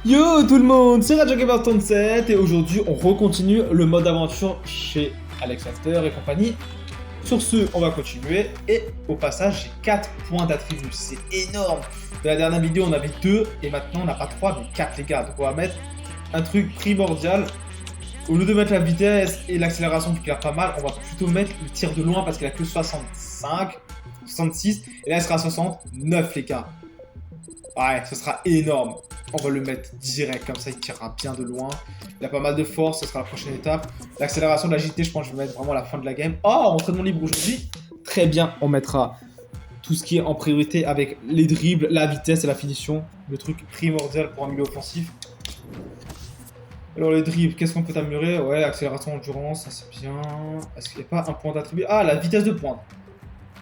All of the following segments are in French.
Yo tout le monde, c'est RadioGamer37 et aujourd'hui on recontinue le mode aventure chez Alex Hunter et compagnie. Sur ce, on va continuer et au passage j'ai 4 points d'attribut, c'est énorme. De la dernière vidéo on avait 2 et maintenant on n'a pas 3 mais 4 les gars. Donc on va mettre un truc primordial. Au lieu de mettre la vitesse et l'accélération qui a pas mal, on va plutôt mettre le tir de loin parce qu'il a que 65, 66 et là il sera à 69 les gars. Ouais, ce sera énorme. On va le mettre direct, comme ça il tirera bien de loin. Il a pas mal de force, ce sera la prochaine étape. L'accélération de l'agilité, je pense que je vais mettre vraiment à la fin de la game. Oh, entraînement libre aujourd'hui. Très bien, on mettra tout ce qui est en priorité avec les dribbles, la vitesse et la finition. Le truc primordial pour un milieu offensif. Alors les dribbles, qu'est-ce qu'on peut améliorer? Ouais, accélération, endurance, ça c'est bien. Est-ce qu'il n'y a pas un point d'attribut? Ah, la vitesse de pointe.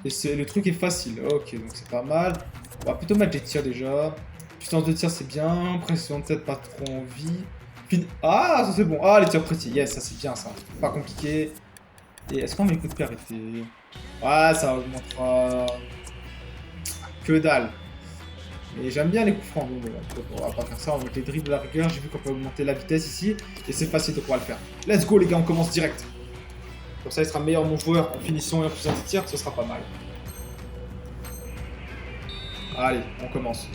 Et le truc est facile. Ok, donc c'est pas mal. On va plutôt mettre les tirs déjà. Puissance de tir c'est bien. Pression de tête pas trop envie. Ah, ça c'est bon. Ah, les tirs précis. Yes, ça c'est bien ça. Pas compliqué. Et est-ce qu'on met les coups de pied arrêtés? Ouais, ça augmentera. Que dalle. Mais j'aime bien les coups francs. Donc on va pas faire ça. On va mettre les dribbles à la rigueur. J'ai vu qu'on peut augmenter la vitesse ici. Et c'est facile de pouvoir le faire. Let's go les gars, on commence direct. Comme ça il sera meilleur mon joueur en finition et en puissance de tir. Ce sera pas mal. Allez, on commence.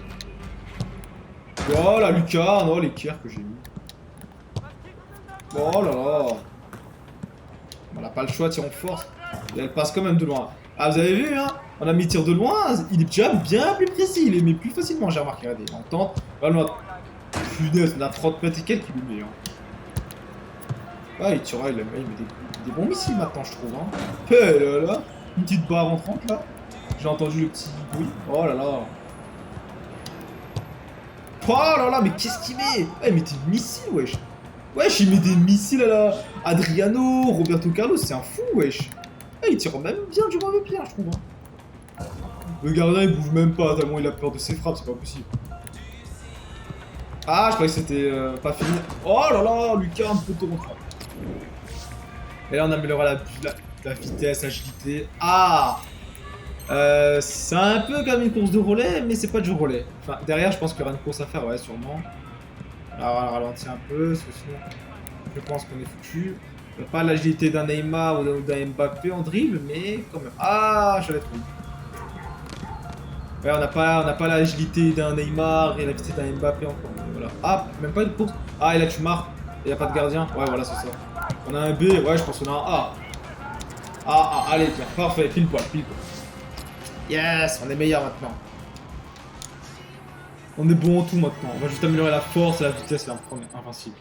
Oh la lucarne, oh l'équerre que j'ai mis. Oh là là. On n'a pas le choix, tir en force. Et elle passe quand même de loin. Ah vous avez vu hein, on a mis tir de loin, il est déjà bien plus précis, il est mis plus facilement, j'ai remarqué. Regardez, on tente. Là, punaise, on a 30 mètres et quelques qui lui met. Hein. Ah il tire, il met des bons missiles maintenant je trouve. Hein. Hé là là, une petite barre entrante là. J'ai entendu le petit bruit. Oh là là. Oh là là, mais qu'est-ce qu'il met? Ah, il met des missiles, wesh. Wesh, il met des missiles à la Adriano, Roberto Carlos, c'est un fou, wesh. Ah, il tire même bien du mauvais pied, je trouve. Hein. Le gardien, il bouge même pas, tellement il a peur de ses frappes, c'est pas possible. Ah, je croyais que c'était pas fini. Oh là là, Lucas, un peu de rentrant. Et là, on améliorera la vitesse, l'agilité. Ah! C'est un peu comme une course de relais, mais c'est pas du relais. Enfin, derrière, je pense qu'il y aura une course à faire, ouais, sûrement. Alors, on ralentit un peu, parce que sinon, je pense qu'on est foutu. Pas l'agilité d'un Neymar ou d'un Mbappé en dribble, mais quand même. Ah, je l'ai trouvé. Ouais, on n'a pas l'agilité d'un Neymar et la vitesse d'un Mbappé encore. Voilà. Ah, même pas une course. Ah, et là, tu marques. Il n'y a pas de gardien. Ouais, voilà, c'est ça. On a un B, ouais, je pense qu'on a un A. Ah, allez, tiens, parfait, pile poil, pile poil. Yes, on est meilleur maintenant. On est bon en tout maintenant. On va juste améliorer la force et la vitesse, là, invincible.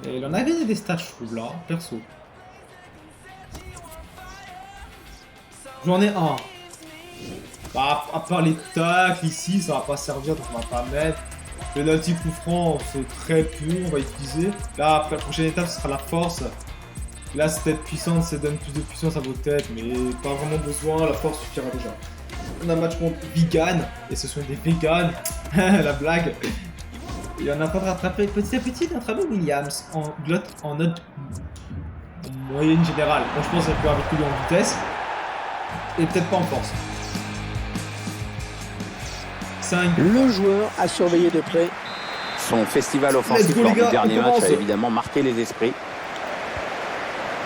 Et il en a gagné des stats, je trouve, là, perso. J'en ai un. Bah, à part les tacles ici, ça va pas servir, donc on va pas mettre. Le penalty coup franc, c'est très peu, on va utiliser. Là, après, la prochaine étape, ce sera la force. Là, cette tête puissante, ça donne plus de puissance à vos têtes, mais pas vraiment besoin, la force suffira déjà. On a un match contre vegan, et ce sont des vegans, la blague. Et on a pas de rattraper petit à petit notre ami Williams en glotte en note en moyenne générale. Bon, je pense qu'on peut avec lui en vitesse, et peut-être pas en force. 5. Le joueur a surveillé de près. Son festival offensif lors du dernier match a évidemment marqué les esprits.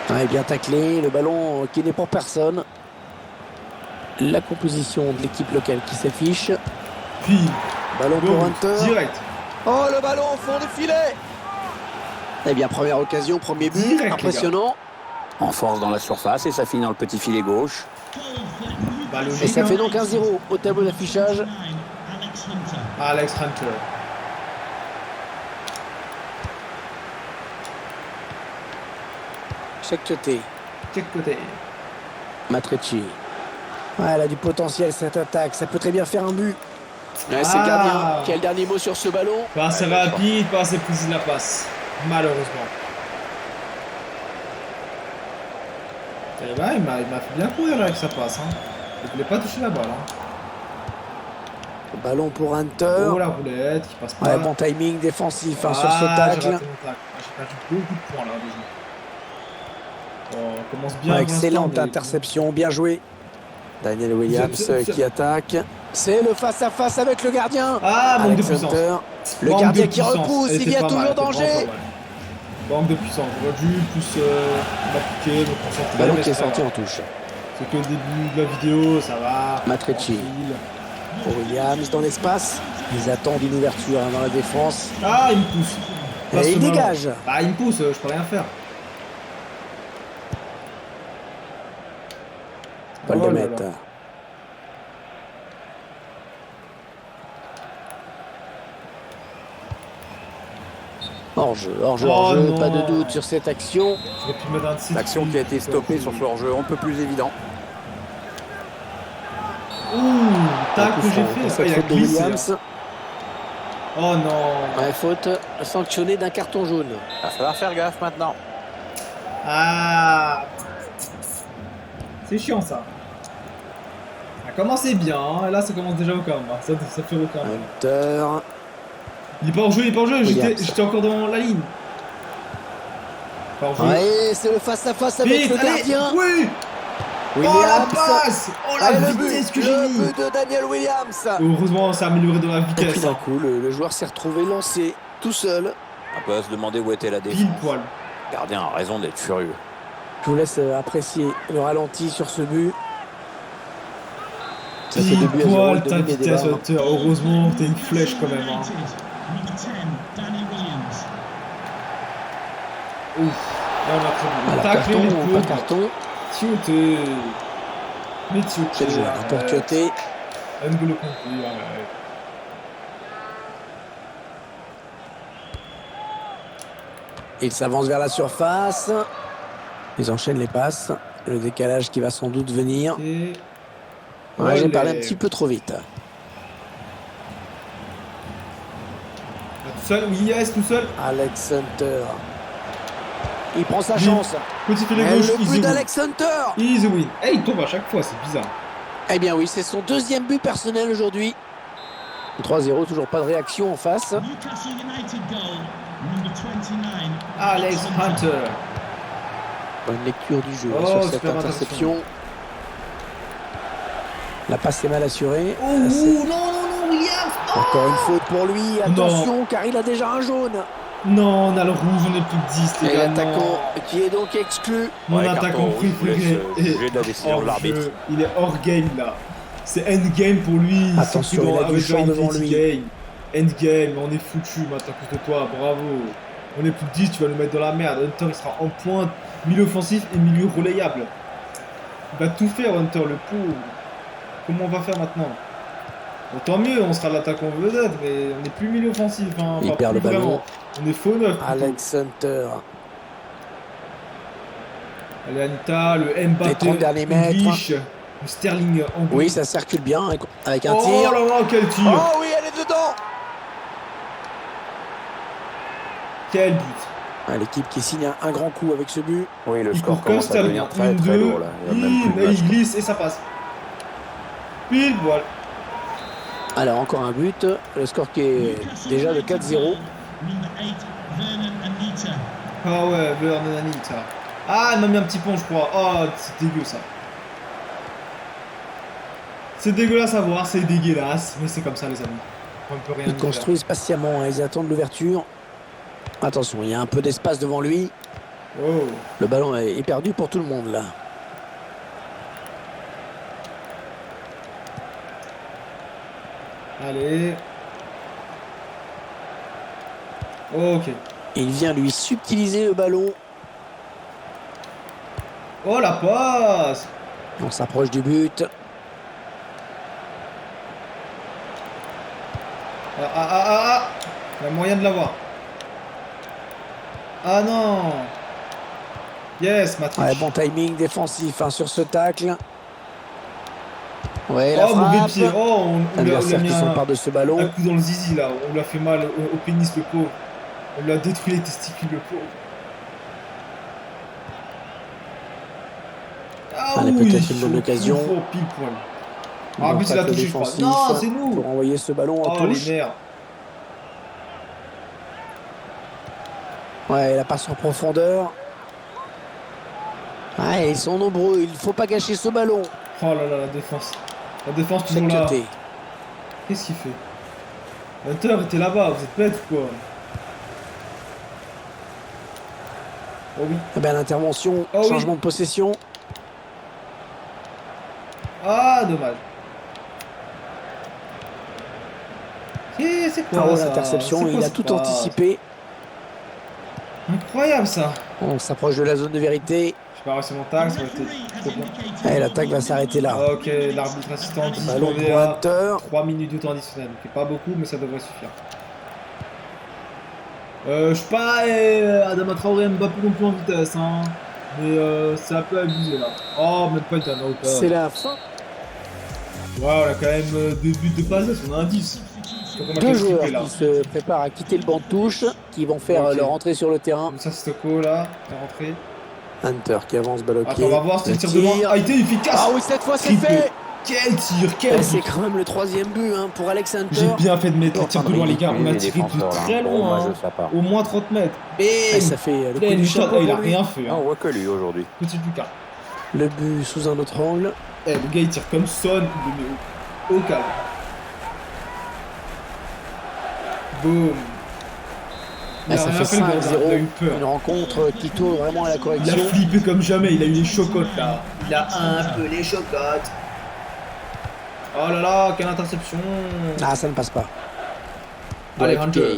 Ouais, bien taclé, le ballon qui n'est pour personne. La composition de l'équipe locale qui s'affiche. Puis, ballon pour Hunter. Direct. Oh, le ballon au fond des filets. Eh bien, première occasion, premier but, direct, impressionnant. En force dans la surface et ça finit dans le petit filet gauche. Bah, logique, Et ça hein. fait donc 1-0 au tableau d'affichage. Alex Hunter. Chaque côté. Check côté. Matrici. Ouais, elle a du potentiel cette attaque, ça peut très bien faire un but. Ouais, c'est Ah. gardien. Quel dernier mot sur ce ballon? Pas assez rapide, pas assez précis de la passe. Malheureusement. Et bah, il m'a fait bien courir là avec sa passe. Hein. Il voulait pas toucher la balle. Hein. Ballon pour Hunter. Oh la roulette qui passe pas. Ouais, bon timing défensif hein, sur ce J'ai tacle. raté mon tacle. J'ai perdu beaucoup de points là déjà. Bon, on commence bien. Ouais, pour excellente l'instant, mais- interception, bien joué. Daniel Williams qui attaque. C'est le face-à-face avec le gardien. Ah, manque de Alex puissance. Hunter. Le Manque gardien de qui puissance. repousse, Elle il était y a pas toujours mal, elle était danger. vraiment pas mal. Manque de puissance. J'aurais dû plus m'appliquer, me concentrer. Ballon mais qui est c'est pas sorti grave. en touche. C'est que le début de la vidéo, ça va. Matrici. Tranquille. Pour Williams dans l'espace. Ils attendent une ouverture dans la défense. Ah, il me pousse. Passe Et il le ballon. dégage. Bah, il me pousse, je peux rien faire. Paul Oh là Demet. là. Hors-jeu, hors-jeu, Oh hors-jeu. non. Pas de doute sur cette action. J'aurais pu mettre un de ces L'action qui a été stoppée sur ce hors-jeu, on peut plus évident. Ouh, tac que j'ai fait. Pour Ah, cette il a faute de glissé. Williams. Oh non. Ouais, faute sanctionnée d'un carton jaune. Il va falloir faire gaffe maintenant. Ah. C'est chiant ça. Ça a commencé bien, hein, et là ça commence déjà au calme. Hein. Ça fait au calme. Hunter. Il est pas en jeu, il est pas en jeu. Williams. J'étais encore dans la ligne. Pas en jeu. Ouais, c'est le face-à-face avec Vite, le allez. gardien. Oui. Oh la Williams. passe. Oh la Allez, le vitesse but, que j'ai le mis. but de Daniel Williams. Heureusement, ça a amélioré dans la Et puis vitesse. d'un Hein. coup, le joueur s'est retrouvé lancé tout seul. On peut se demander où était la défense. Pile poil. Le gardien a raison d'être furieux. Je vous laisse apprécier le ralenti sur ce but. Ça fait Pile 2 buts à 0, poil le ta début des vitesse débats. hauteur. Heureusement que t'as une flèche quand même. Hein. Ouf. Là, on a très bien. Alors, Taclé carton les ou pas pauvres. carton. Tioté. Mais Tioté. C'est le joueur pour Tioté. N'Golo Kanté, ouais. Il s'avance vers la surface. Ils enchaînent les passes. Le décalage qui va sans doute venir. Et... Ouais, j'ai Olé. parlé un petit peu trop vite. Ah, tout seul, oui, yes, tout seul. Alex Hunter. Il prend sa Oui. chance. Petit filet Et gauche, le easy but win. d'Alex Hunter. Easy win. Eh, il tombe à chaque fois, c'est bizarre. Eh bien oui, c'est son deuxième but personnel aujourd'hui. 3-0, toujours pas de réaction en face. Alex Hunter. Bonne lecture du jeu Oh, sur cette super interception. La passe est mal assurée. Oh, C'est non, non, non, Williams. encore une faute pour lui. Attention, car il a déjà un jaune. Non, on a le rouge, on est plus de 10, les Et gars. l'attaquant non. qui est donc exclu. Mon Ouais, attaquant carton rouge, préféré vous laisse est juger de la décision de hors l'arbitre. jeu. Il est hors game là. C'est endgame pour lui. Attention, surtout il a du avec champ le devant Infinity lui. Game. Endgame, on est foutu maintenant à cause de toi, bravo. On est plus de 10, tu vas nous mettre dans la merde. Hunter il sera en pointe, milieu offensif et milieu relayable. Il va tout faire Hunter, le pauvre. Comment on va faire maintenant? Bon, tant mieux, on sera l'attaquant vedette, mais on n'est plus milieu offensif. Hein. Il Enfin, perd plus le ballon. vraiment. On est faux neuf. plutôt. Alex Hunter. Allez Anita, le Mbappé Les 30 derniers mètres. English, le Sterling anglais. Oui, ça circule bien avec un Oh tir. là là, quel tir! Oh oui, elle est dedans. Quel but! Ah, l'équipe qui signe un grand coup avec ce but. Oui, le Il score court comme commence à Sterling. devenir très Une, très deux, lourd là. Il y a même plus de et match. il glisse et ça passe. Pile, voilà. Alors encore un but. Le score qui est déjà de 4-0. Ah ouais, Vernon Anita. Ah, elle m'a mis un petit pont, je crois. Oh, c'est dégueu ça. C'est dégueulasse à voir, c'est dégueulasse. Mais c'est comme ça, les amis. On peut rien Ils y faire. construisent patiemment. Ils attendent l'ouverture. Attention, il y a un peu d'espace devant lui. Oh. Le ballon est perdu pour tout le monde là. Allez. Ok. Il vient lui subtiliser le ballon. Oh, la passe! On s'approche du but. Ah. Il y a moyen de l'avoir. Ah non! Yes, Matrix. Ouais, bon timing défensif sur ce tacle. Ouais, la Oh, mauvais frappe. pied. Oh, on lui a Adversaire mis qui s'empare de ce un ballon. coup dans le zizi là. On lui a fait mal au pénis, le pauvre. On lui a détruit les testicules, le pauvre. Ah Allez, oui, peut-être une bonne occasion. Oh, pile poil. Bon Ah, mais c'est la tacle touche, je crois. défensif Non, c'est nous. pour envoyer ce ballon en Oh, touche. les nerfs. Ouais, la passe en profondeur. Ouais, ils sont nombreux. Il ne faut pas gâcher ce ballon. Oh là là, la défense. La défense C'est toujours là. Tioté. Qu'est-ce qu'il fait? Hunter était là-bas, vous êtes bête ou quoi? Oh oui. Eh ben, l'intervention, Oh oui. changement de possession. Ah, dommage. C'est quoi ça? L'interception, il a tout anticipé. Incroyable ça. On s'approche de la zone de vérité. J'ai pas réussi mon tag, ça aurait été trop bien. Et l'attaque va s'arrêter là. Ok, l'arbitre assistant dit Ballon qu'on est pour à Hunter. 3 minutes de temps additionnel. Donc pas beaucoup, mais ça devrait suffire. Je sais pas, Adama Traoré Mbappé non plus en vitesse, hein. Mais c'est un peu abusé là. Oh, même pas une no. C'est la fin. Ouais, on a quand même 2 buts de passe, on a un 10. Deux joueurs qui se préparent à quitter le banc de touche, qui vont faire leur entrée sur le terrain. Comme ça, Stocco là, est rentré. Hunter qui avance, balle au pied. Attends, on va voir si le tir de loin a été efficace. Ah oui, cette fois c'est fait. Quel tir, quel c'est quand même le 3e but hein, pour Alex Hunter. J'ai bien fait de mettre le tir de loin, les gars. On a tiré de très loin, au moins 30 mètres. Et ça fait le coup du chapeau. Il a rien fait. On voit que lui aujourd'hui. Petit Lucas. Le but sous un autre angle. Le gars il tire comme Son, il le met au calme. Boum. Ça fait 5-0. Une rencontre qui tourne vraiment à la correction. Il a flippé comme jamais, il a eu les chocottes là. Il a un peu les chocottes. Oh là là, quelle interception. Ah, ça ne passe pas. Allez, Hunter.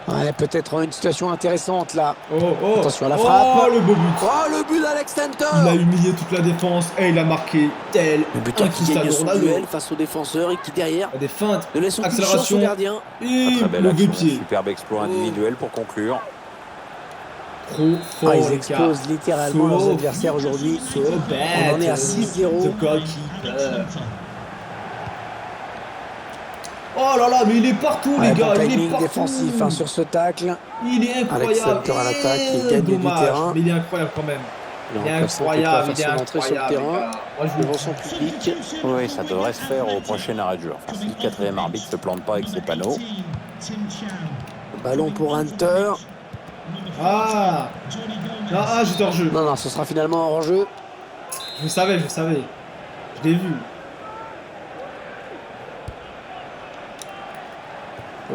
Ouais, peut-être une situation intéressante là. Oh. Attention à la frappe. Oh, le beau but. Oh, le but d'Alex Hunter. Il a humilié toute la défense et il a marqué tel le buteur qui gagne son duel face au défenseur et qui derrière des feintes, ne laisse aucune chance au gardien. Et très belle le action, pied. Superbe exploit individuel pour conclure. Trop fort, ils exposent littéralement leurs adversaires aujourd'hui. On en est à 6-0. Oh là là, mais il est partout, les gars, il est partout. Défensif hein, sur ce tacle. Il est incroyable. Alex Hunter à l'attaque, il gagne du terrain. Mais il est incroyable quand même. Il est incroyable, il est incroyable sur le terrain. Devant son public. Oui, ça devrait se faire au prochain arrêt de jeu. Enfin, si le 4e arbitre ne se plante pas avec ses panneaux. Ballon pour Hunter. Ah, j'étais hors jeu. Non, ce sera finalement hors jeu. Je savais. Je l'ai vu.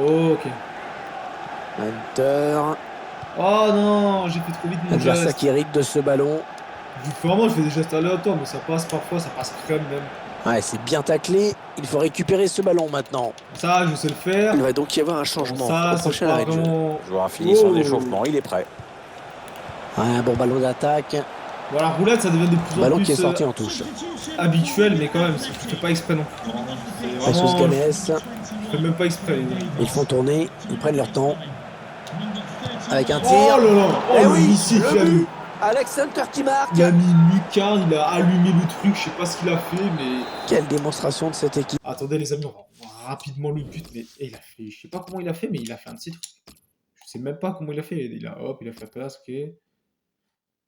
Oh, ok. Hunter. Oh non, j'ai fait trop vite mon geste. L'adversaire qui hérite de ce ballon. Vraiment, je fais des gestes aléatoires, mais ça passe parfois, ça passe crème même. Ouais, c'est bien taclé. Il faut récupérer ce ballon maintenant. Ça, je sais le faire. Il va donc y avoir un changement. Ça, au prochain arrêt de jeu. Le joueur a fini son échauffement, il est prêt. Ouais, un bon ballon d'attaque. Voilà, roulette, ça devient de plus en plus. Ballon qui est sorti en touche. Habituel, mais quand même, je fais pas exprès non plus. Jesus Games. Je fais même pas exprès. Ils font tourner, ils prennent leur temps. Avec un tir. Oh là là, le missile qu'il a eu. Alex Hunter qui marque. Il a mis lucarne, il a allumé le truc, je sais pas ce qu'il a fait, mais. Quelle démonstration de cette équipe. Attendez les amis, on va voir rapidement le but, mais il a fait, je sais pas comment il a fait, mais il a fait un petit truc. Je sais même pas comment il a fait. Il a fait la passe, ok.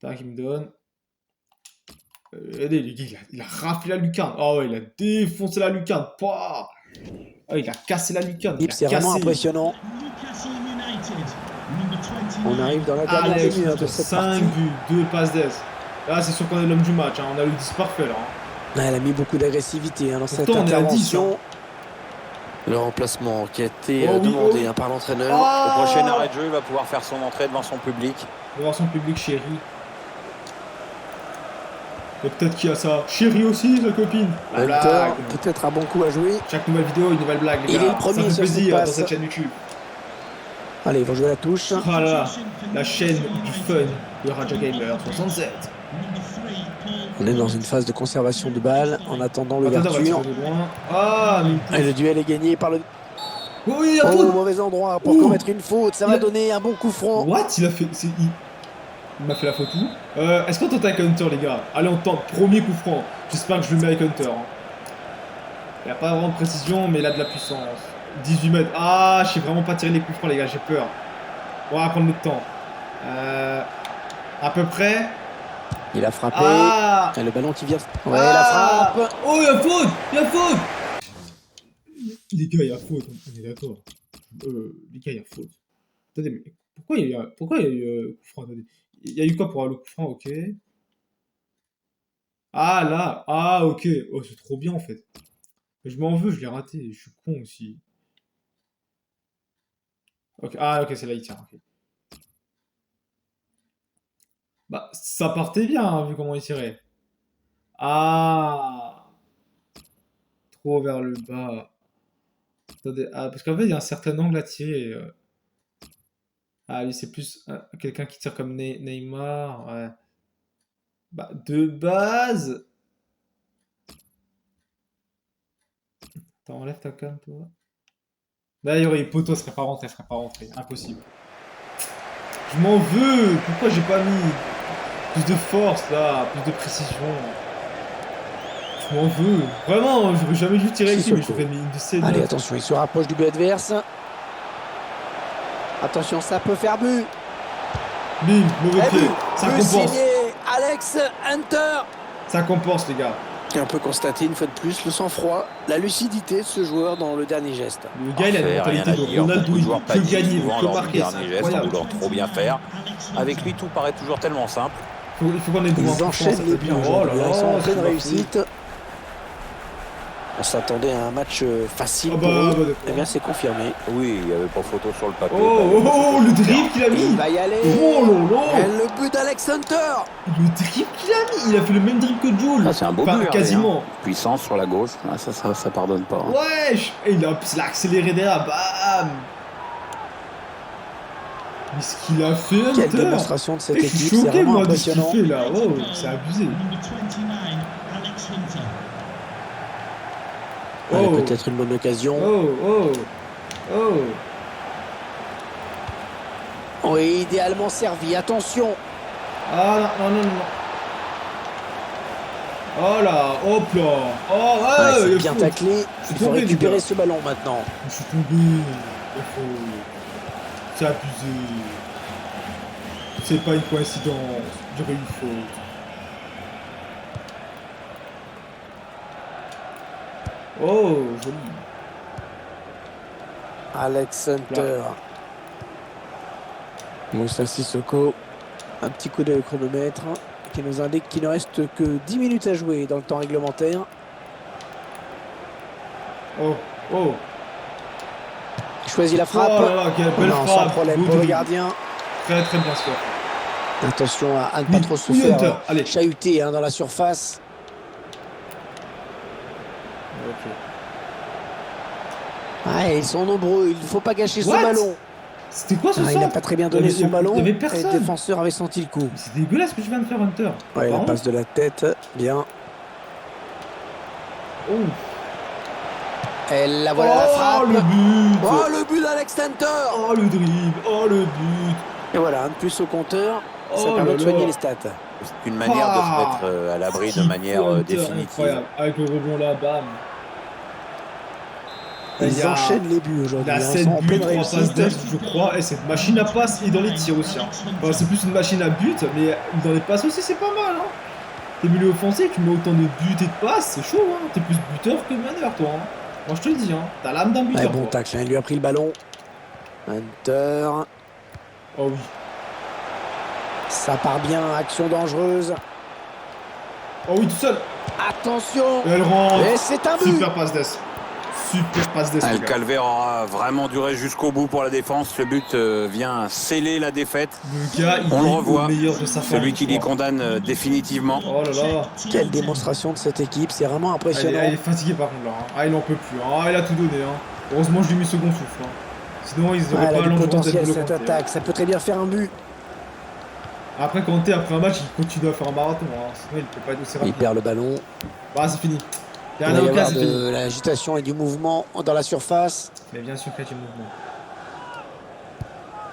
Tac, il me donne. Regardez, les gars, il a raflé la lucarne. Oh ouais, il a défoncé la lucarne. Oh, il a cassé la lucarne. C'est vraiment impressionnant. On arrive dans la dernière minute de cette 5 partie. buts, 2 passes d'aise. Là, c'est sûr qu'on est l'homme du match. Hein. On a le 10 parfait là. Hein. Elle a mis beaucoup d'agressivité dans cette intervention. 10, hein. Le remplacement qui a été demandé par l'entraîneur. Au prochain arrêt de jeu, il va pouvoir faire son entrée devant son public. Devant son public, chéri. Et peut-être qu'il y a ça. Chéri aussi, sa copine. Peut-être un bon coup à jouer. Chaque nouvelle vidéo, une nouvelle blague, les gars. Il est le premier ça fait plaisir dans cette cette chaîne YouTube. Allez, ils vont jouer la touche. Ah là, la chaîne du fun de Raja Gamer 67. On est dans une phase de conservation de balles en attendant l'ouverture. Et le duel est gagné par le... Oui, au mauvais endroit pour commettre une faute. Ça va donner un bon coup franc. What? Il a fait... Il m'a fait la faute où? Est-ce qu'on tente avec Hunter, les gars? Allez, on tente. Premier coup franc. J'espère que je le mets avec Hunter. Hein. Il n'a pas vraiment de précision, mais il a de la puissance. 18 mètres. Ah, je sais vraiment pas tirer les coups francs, les gars. J'ai peur. On va prendre notre temps. À peu près. Il a frappé. Ah, et le ballon qui vient. Ouais, la frappe. Oh, il y a faute. Il y a faute. Les gars, il y a faute. On est d'accord. Les gars, il y a faute. Attendez, mais pourquoi il y a eu coup franc? Attendez. Il y a eu quoi pour le coup franc? Ok. Ah là, ah ok. Oh, c'est trop bien en fait. Je m'en veux, je l'ai raté. Je suis con aussi. Ok. Ah ok, c'est là, il tient. Ok. Bah, ça partait bien, hein, vu comment il tirait. Ah, trop vers le bas. Attendez, ah, parce qu'en fait, il y a un certain angle à tirer. Ah, lui, c'est plus quelqu'un qui tire comme Neymar. Ouais. Bah, de base. Attends, enlève ta cam, toi. Là, il y aurait eu poteau, serait pas rentré, serait pas rentré. Impossible. Je m'en veux. Pourquoi j'ai pas mis plus de force, là, plus de précision? Je m'en veux. Vraiment, j'aurais jamais dû tirer avec lui, mais Sissoko. j'aurais mis une de ces Allez, neuf. attention, il se rapproche du but adverse. Attention, ça peut faire but. Bim, mauvais Et pied. but. Ça But compense. signé Alex Hunter. Ça compense, les gars. Et on peut constater une fois de plus le sang-froid, la lucidité de ce joueur dans le dernier geste. Le gars, il a une Parfait, rien mentalité à de dire. Ronaldo. Beaucoup de Il joueurs peut pâtissent gagner, il souvent peut lors du marquer. C'est dernier geste en incroyable. voulant trop bien faire. Avec lui, tout paraît toujours tellement simple. Il faut qu'on ait devant Ils enchaînent les buts aujourd'hui. Ils sont en pleine réussite. On s'attendait à un match facile Ah pour bah, eux. bah, d'accord. Eh bien, c'est confirmé. Oui, il n'y avait pas photo sur le papier. Oh, il y avait oh, pas oh, photo le sur terrain. dribble qu'il a Et il mis. va y aller. Oh là Et là. le but d'Alex Hunter. Le dribble qu'il a mis. Il a fait le même dribble que Joel. Ah, c'est un beau Enfin, but, quasiment. hein. Puissance sur la gauche. Ah, ça pardonne pas. Hein. Wesh. Et il a accéléré derrière. Bam. Mais ce qu'il a fait, Quelle Hunter. démonstration de cette Je suis équipe. C'est choqué, vraiment moi, de ce qu'il impressionnant. fait, là. Oh, c'est abusé. Allez, Oh. peut-être une bonne occasion. Oh, oh, oh. Oui, idéalement servi. Attention. Ah non, non, non, non. Oh là, hop là. Oh, Ouais, ouais, c'est il bien faut- taclé. Je suis Il faut tombé, les récupérer gars. ce ballon maintenant. Je suis tombé. Il faut... C'est abusé. C'est pas une coïncidence. J'aurais eu faute. Oh, joli. Alex Hunter. Moussa Sissoko. Un petit coup de chronomètre qui nous indique qu'il ne reste que 10 minutes à jouer dans le temps réglementaire. Oh, oh. Il choisit la frappe. Oh là là, quelle belle Non, frappe. sans problème Beau pour le dribble. gardien. Très très bien sûr. Attention à ne Oui, pas trop se oui, faire Hunter, allez. chahuter dans la surface. Ok. Ah, ils sont nombreux, il ne faut pas gâcher ce What? ballon. C'était quoi ce Ah, il n'a centre? pas très bien donné Il y son avait- ballon. il y avait Et le personne. défenseur avait senti le coup. Mais c'est dégueulasse ce que je viens de faire, Hunter. Ouais, la Pardon. passe de la tête, bien. Oh, Et la voilà la frappe. le but. Oh, le but d'Alex Hunter. Oh, le dribble. Oh, le but. Et voilà, un de plus au compteur. Ça Oh permet là de soigner là. les stats. C'est une manière de se mettre à l'abri de manière Hunter, définitive. Incroyable. Avec le rebond là, bam. Il Ils y a- enchaînent les buts Il aujourd'hui. a Ils 7 sont en buts, pleine 3 passes réussite. d'ess, je crois. Et cette machine à passe et dans les tirs aussi. Hein. Enfin, c'est plus une machine à but, mais dans les passes aussi, c'est pas mal. Hein. T'es milieu offensif, tu mets autant de buts et de passes, c'est chaud. Hein. T'es plus buteur que meneur, toi. Hein. Moi, je te le dis. Hein. T'as l'âme d'un Ouais, buteur. bon toi. tacle, hein, il lui a pris le ballon. Hunter. Oh oui. Ça part bien, action dangereuse. Oh oui, tout seul. Attention. Et elle rentre. Et c'est un but. Super passe d'ess. Super passe d'ess. Ah, les le gars. calvaire aura vraiment duré jusqu'au bout pour la défense. Le but vient sceller la défaite. Le gars, il On le est au revoit. meilleur de sa forme. Celui qui tu les vois. condamne définitivement. Oh là là. Quelle démonstration de cette équipe, c'est vraiment impressionnant. Elle est fatiguée par contre là. Hein. Ah, il en peut plus. Ah, il a tout donné. Hein. Heureusement, je lui ai mis second souffle. Hein. Sinon, ils Ah, auraient elle a pas du l'endurance d'être potentiel bloqués. cette attaque, ça peut très bien faire un but. Après, Kanté, après un match, il continue à faire un marathon. Hein. Sinon, il peut pas être aussi Il rapide. perd le ballon. Bah, c'est fini. Il va Dernier y avoir occasion, c'est fini. de l'agitation et du mouvement dans la surface. Mais bien sûr qu'il y a du mouvement.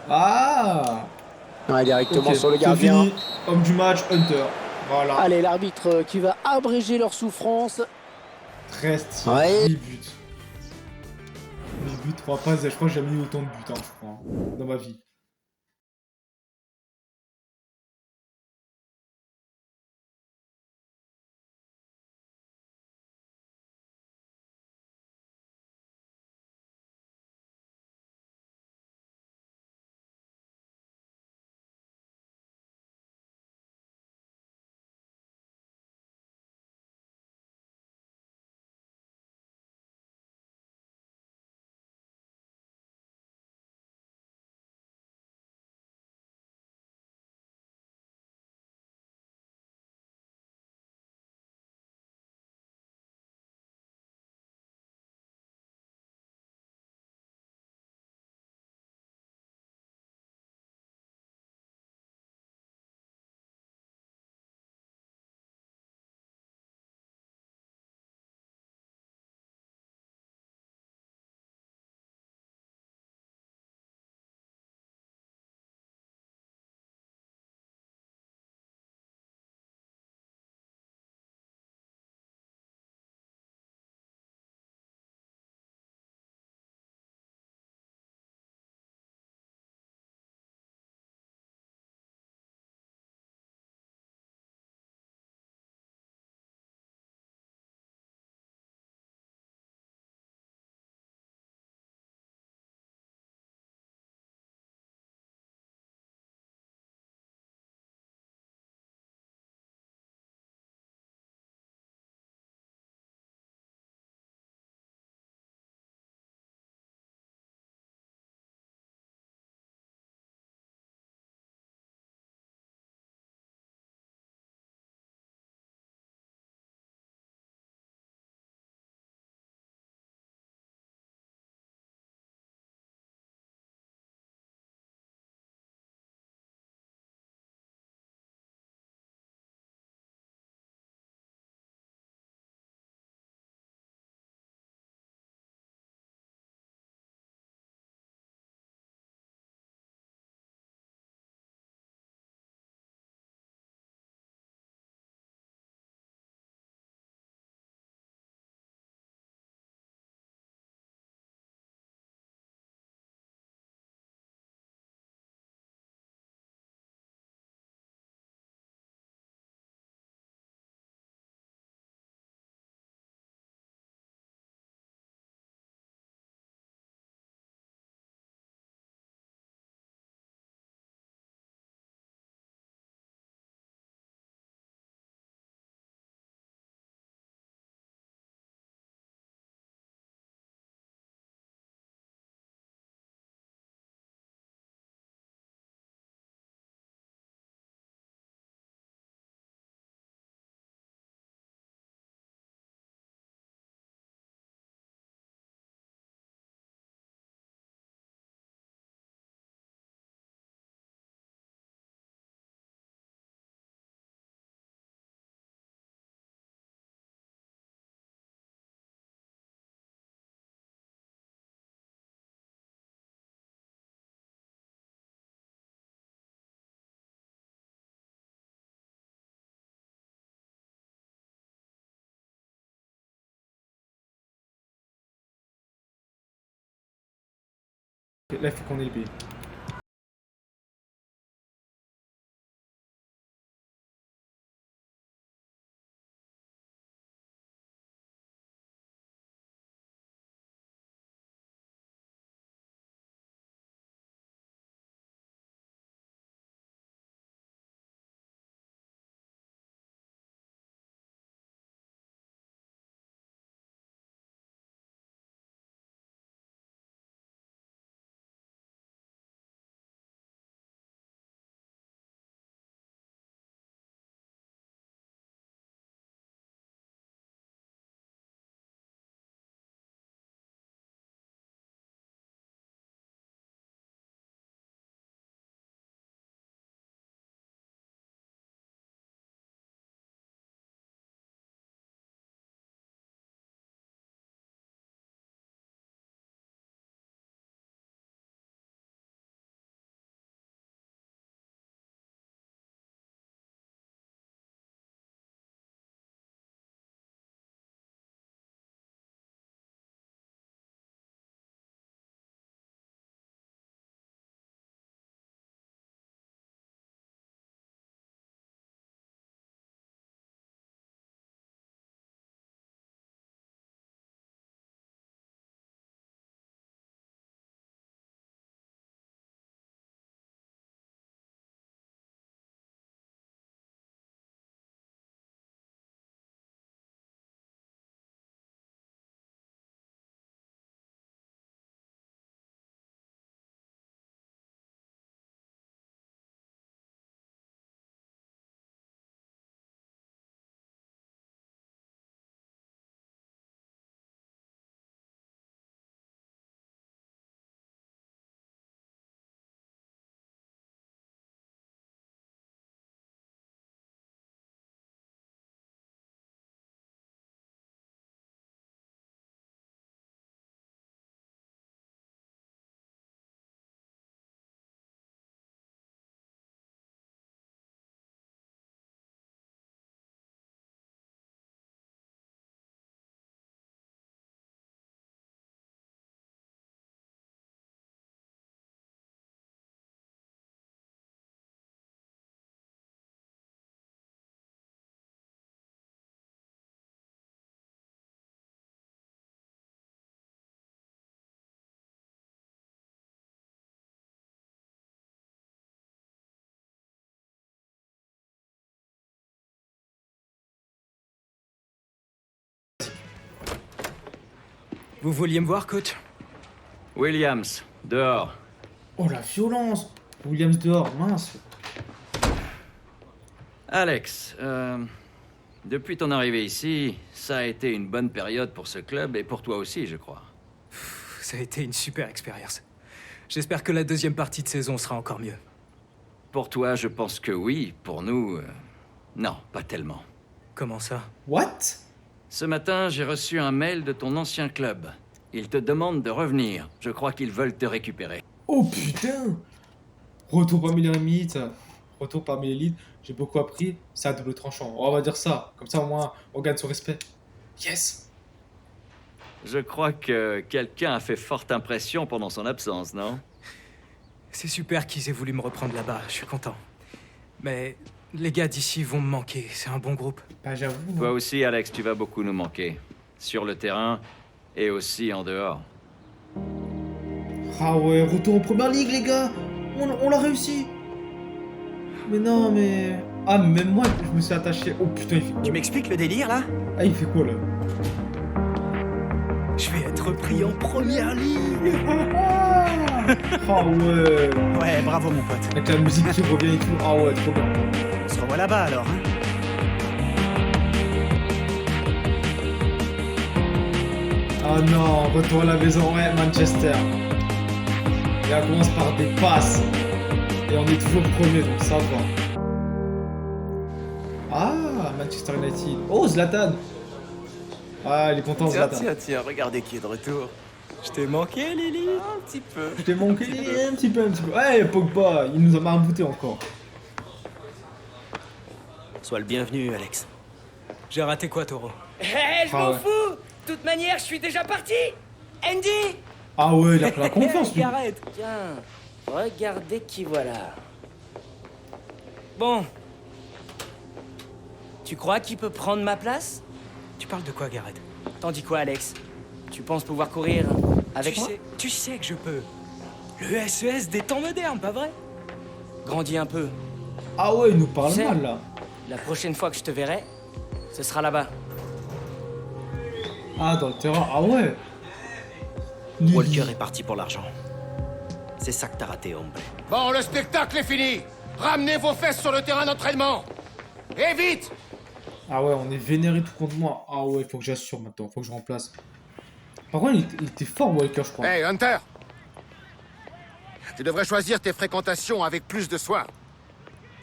Ah Ouais, directement Ok, sur le c'est gardien. fini. Homme du match, Hunter. Voilà. Allez, l'arbitre qui va abréger leur souffrance. 13 tirs, Ouais. 8 buts. 8 buts, 3 passes. Je crois que j'ai jamais eu autant de buts, hein, je crois, dans ma vie. Là, il faut qu'on ait le B. Vous vouliez me voir, coach? Williams, dehors. Oh la violence! Williams dehors, mince. Alex, depuis ton arrivée ici, ça a été une bonne période pour ce club et pour toi aussi, je crois. Ça a été une super expérience. J'espère que la deuxième partie de saison sera encore mieux. Pour toi, je pense que oui. Pour nous, non, pas tellement. Comment ça? What? Ce matin, j'ai reçu un mail de ton ancien club. Ils te demandent de revenir. Je crois qu'ils veulent te récupérer. Oh putain! Retour parmi les limites. Retour parmi l'élite. J'ai beaucoup appris. C'est à double tranchant. On va dire ça. Comme ça, au moins, on gagne son respect. Yes! Je crois que quelqu'un a fait forte impression pendant son absence, non? C'est super qu'ils aient voulu me reprendre là-bas, je suis content. Mais les gars d'ici vont me manquer, c'est un bon groupe. Bah j'avoue. Toi aussi, Alex, tu vas beaucoup nous manquer. Sur le terrain et aussi en dehors. Ah ouais, retour en première ligue, les gars! On l'a réussi! Mais non, mais. Ah, mais même moi, je me suis attaché. Oh putain, il fait quoi? Tu m'expliques le délire là? Ah, il fait quoi là? Je vais être pris en première ligne. Ah ouais! Ouais, bravo mon pote. Avec la musique qui revient et tout. Ah ouais, trop bien. On se revoit là-bas alors, hein? Ah non, retour à la maison, ouais, Manchester. Et on commence par des passes. Et on est toujours premier, donc ça va. Ah, Manchester United. Oh, Zlatan! Ah, il est content, Zlatan. Tiens, regardez qui est de retour. Je t'ai manqué, Lily? Un petit peu. Je t'ai manqué un petit peu. Ouais, Pogba, il nous a marabouté encore. Sois le bienvenu, Alex. J'ai raté quoi, Taureau? Je m'en fous. De toute manière, je suis déjà parti. Andy, Ah ouais, il a pris la confiance, lui. Gareth, tiens, regardez qui voilà. Bon. Tu crois qu'il peut prendre ma place? Tu parles de quoi, Gareth? T'en dis quoi, Alex? Tu penses pouvoir courir avec moi? Tu sais que je peux. Le SES des temps modernes, pas vrai? Grandis un peu. Ah ouais, il nous parle Tu sais, mal, là. La prochaine fois que je te verrai, ce sera là-bas. Ah, dans le terrain. Ah ouais. Lui, Walker est parti pour l'argent. C'est ça que t'as raté, hombre. Bon, le spectacle est fini. Ramenez vos fesses sur le terrain d'entraînement. Et vite! Ah ouais, on est vénéré tout contre moi. Ah ouais, faut que j'assure maintenant, faut que je remplace. Par contre, il était fort, Walker, je crois. Hey, Hunter! Tu devrais choisir tes fréquentations avec plus de soin.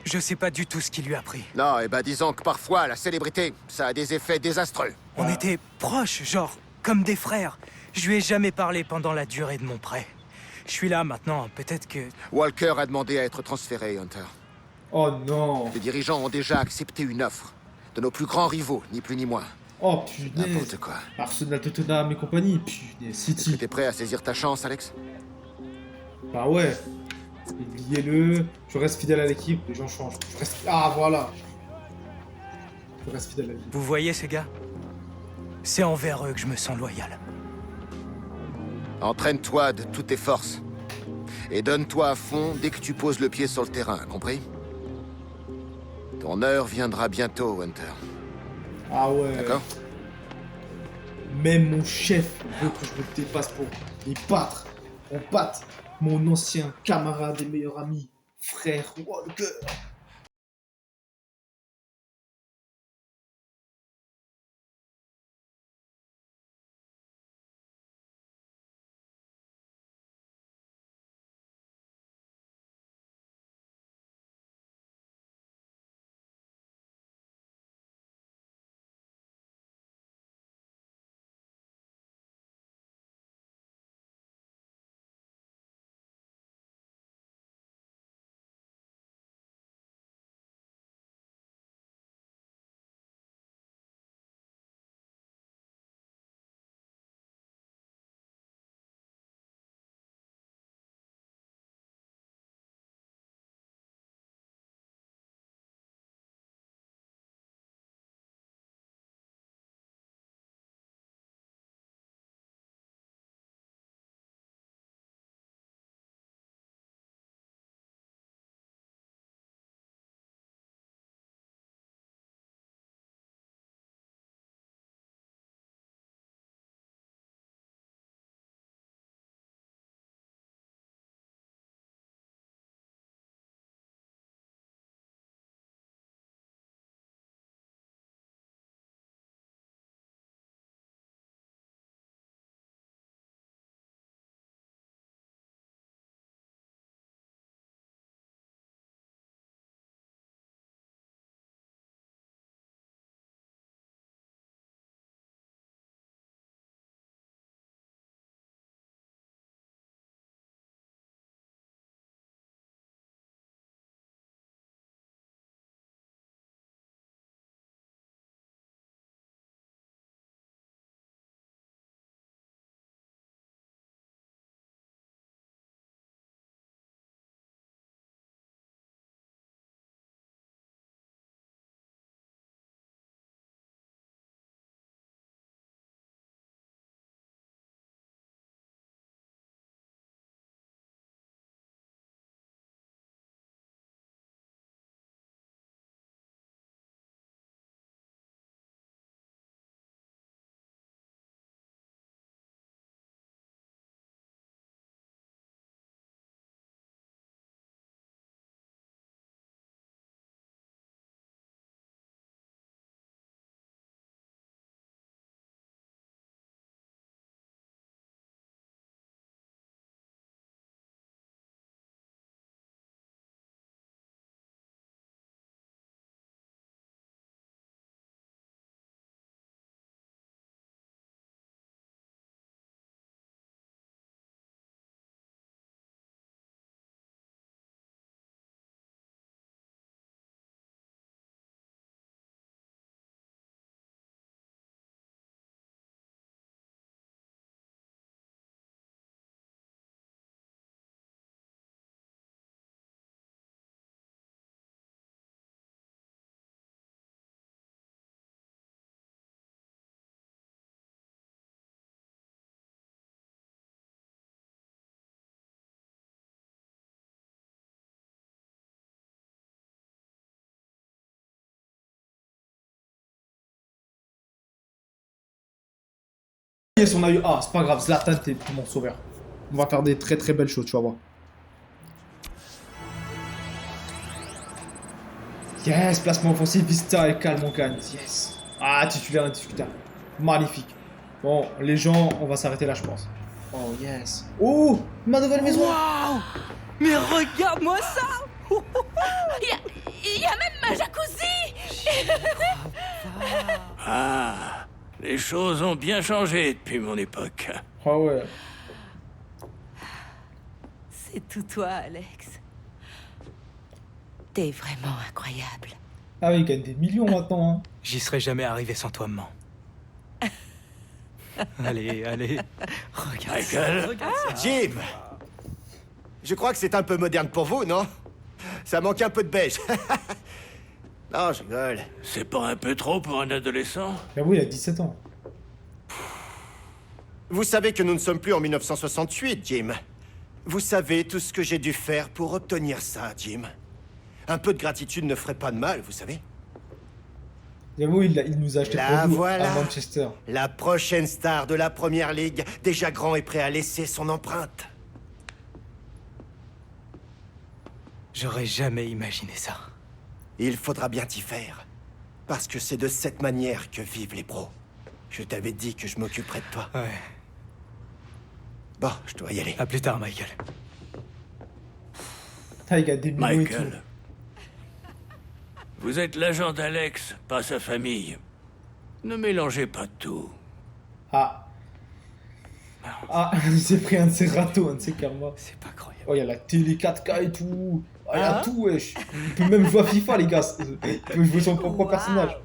Je sais pas du tout ce qui lui a pris. Non, et ben disons que parfois, la célébrité, ça a des effets désastreux. On était proches, genre, comme des frères. Je lui ai jamais parlé pendant la durée de mon prêt. Je suis là maintenant, peut-être que... Walker a demandé à être transféré, Hunter. Oh non. Les dirigeants ont déjà accepté une offre. De nos plus grands rivaux, ni plus ni moins. Oh punaise. N'importe quoi. Arsenal, Tottenham et compagnie. Punaise, Est-ce que City. t'es prêt à saisir ta chance, Alex? Bah ouais. Oubliez-le. Je reste fidèle à l'équipe, les gens changent. Je reste... Ah voilà. Je reste fidèle à l'équipe. Vous voyez ces gars? C'est envers eux que je me sens loyal. Entraîne-toi de toutes tes forces. Et donne-toi à fond dès que tu poses le pied sur le terrain, compris? Ton heure viendra bientôt, Hunter. Ah ouais. D'accord? Même mon chef veut que je me dépasse pour les battre. On batte mon ancien camarade et meilleur ami, frère Walker. Yes, on a eu... Ah, c'est pas grave, Zlatan, t'es mon sauveur. On va faire des très très belles choses, tu vas voir. Yes, placement offensif, Vista et calme, on gagne. Yes. Ah, titulaire indiscutable. Magnifique. Bon, les gens, on va s'arrêter là, je pense. Oh, yes. Oh, ma nouvelle maison. Waouh! Mais regarde-moi ça! Il y a même ma jacuzzi. Ah, les choses ont bien changé depuis mon époque. Ah ouais. C'est tout toi, Alex. T'es vraiment incroyable. Ah oui, il gagne des millions maintenant. Hein. J'y serais jamais arrivé sans toi, maman. Allez, allez. Regarde ça, regarde ça. Jim! Je crois que c'est un peu moderne pour vous, non? Ça manque un peu de beige. Non, je rigole. C'est pas un peu trop pour un adolescent? J'avoue, il a 17 ans. Vous savez que nous ne sommes plus en 1968, Jim. Vous savez tout ce que j'ai dû faire pour obtenir ça, Jim. Un peu de gratitude ne ferait pas de mal, vous savez. J'avoue, il nous a acheté Là, pour nous voilà. à Manchester. La prochaine star de la Première Ligue, déjà grand et prêt à laisser son empreinte. J'aurais jamais imaginé ça. Il faudra bien t'y faire. Parce que c'est de cette manière que vivent les pros. Je t'avais dit que je m'occuperais de toi. Ouais. Bon, je dois y aller. À plus tard, Michael. Ah, il gagne des millions et tout. Michael. Vous êtes l'agent d'Alex, pas sa famille. Ne mélangez pas tout. Ah. Ah, il s'est pris un de ses râteaux, un de ses karmas. C'est pas croyable. Oh, il y a la télé 4K et tout. Ah, il y a tout, wesh. Il peut même jouer à FIFA, les gars. Il peut jouer son propre personnage.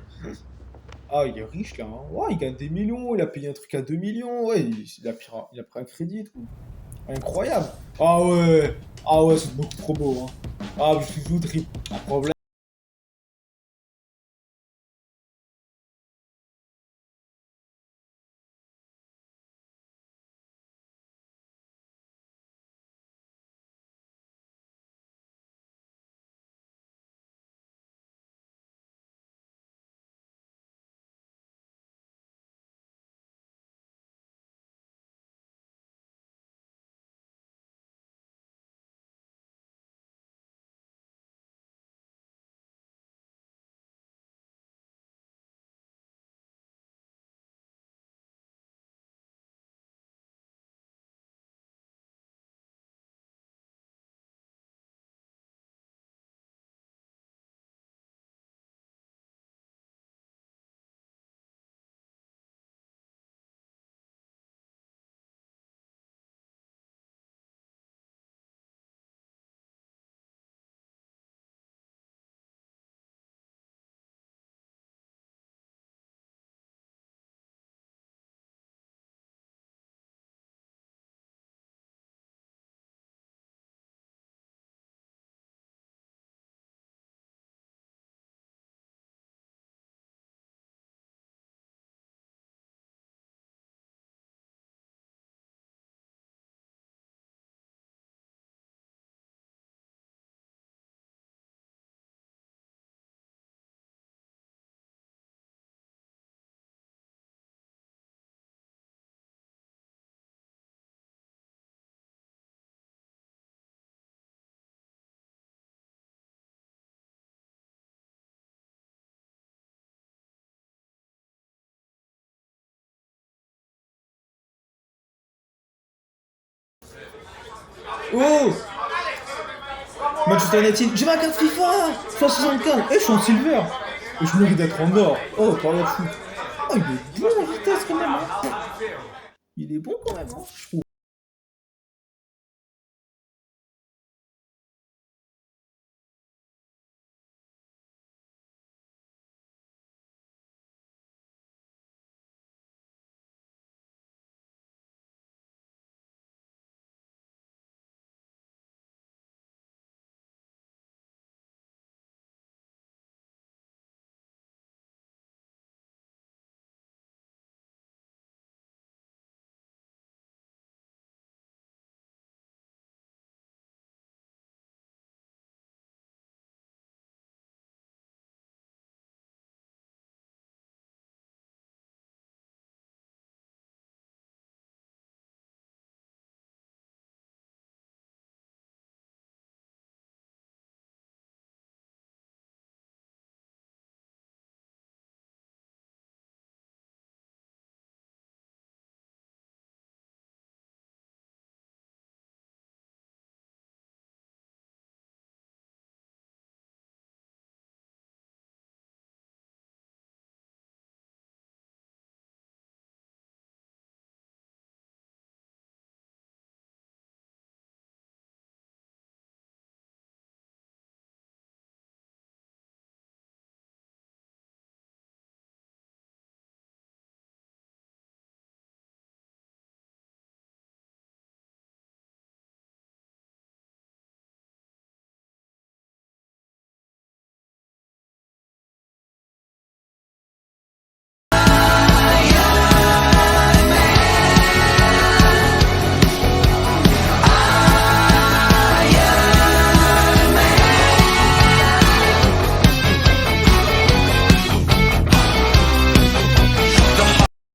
Ah, il est riche, là. Hein. Ouais, il gagne des millions. Il a payé un truc à 2 millions. Ouais, il a pris un crédit et tout. Incroyable. Ah ouais. Ah ouais, c'est beaucoup trop beau. Hein. Ah, je suis tout trip. Un problème. Oh, Manchester United. J'ai ma carte FIFA 175. Eh, je suis en silver. Et je mérite d'être en or. Oh, par la foot. Oh, il est bon en vitesse quand même. Hein. Il est bon quand même, hein, je trouve.